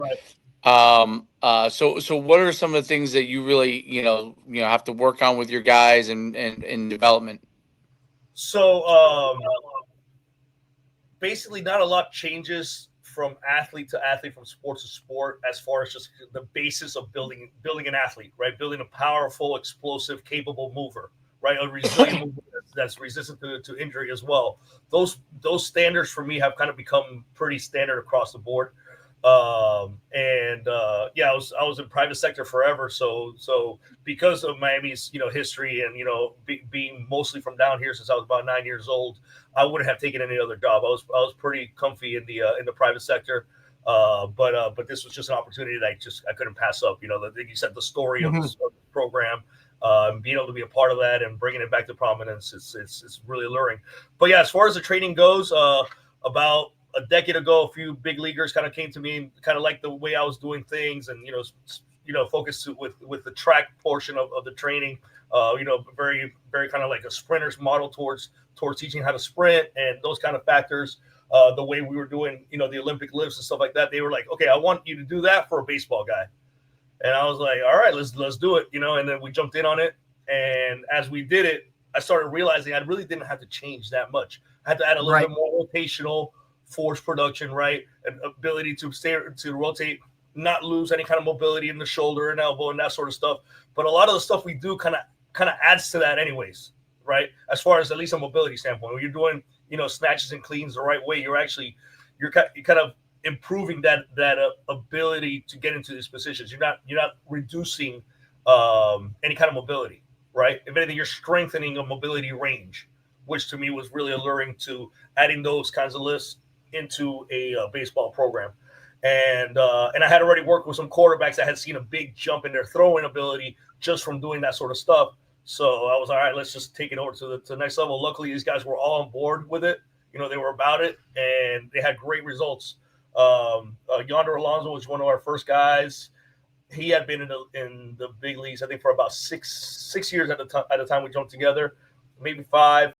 Right. So what are some of the things that you really, have to work on with your guys and in development? So basically, not a lot changes from athlete to athlete, from sport to sport, as far as just the basis of building an athlete, right? Building a powerful, explosive, capable mover, right? A resilient mover that's resistant to injury as well. Those standards for me have kind of become pretty standard across the board. And yeah, I was in private sector forever, so because of Miami's history and being mostly from down here since I was about 9 years old, I wouldn't have taken any other job. I was pretty comfy in the private sector, but this was just an opportunity that I couldn't pass up. Like you said, the story of Mhm. this program, being able to be a part of that and bringing it back to prominence, it's really alluring. But yeah, as far as the training goes, about a decade ago, a few big leaguers kind of came to me and kind of liked the way I was doing things, and focused with the track portion of the training. Very very kind of like a sprinter's model towards teaching how to sprint and those kind of factors. The way we were doing, the Olympic lifts and stuff like that, they were like, okay, I want you to do that for a baseball guy. And I was like, all right, let's do it, And then we jumped in on it, and as we did it, I started realizing I really didn't have to change that much. I had to add a little Right. bit more rotational force production, right? An ability to rotate, not lose any kind of mobility in the shoulder and elbow and that sort of stuff. But a lot of the stuff we do kind of adds to that, anyways, right? As far as at least a mobility standpoint, when you're doing snatches and cleans the right way, you're kind of improving that ability to get into these positions. You're not reducing any kind of mobility, right? If anything, you're strengthening a mobility range, which to me was really alluring to adding those kinds of lifts into a baseball program. And I had already worked with some quarterbacks that had seen a big jump in their throwing ability just from doing that sort of stuff. So I was all right. Let's just take it over to the next level. Luckily, these guys were all on board with it. They were about it, and they had great results. Yonder Alonso was one of our first guys. He had been in the big leagues, I think, for about six years at the time we jumped together, maybe five.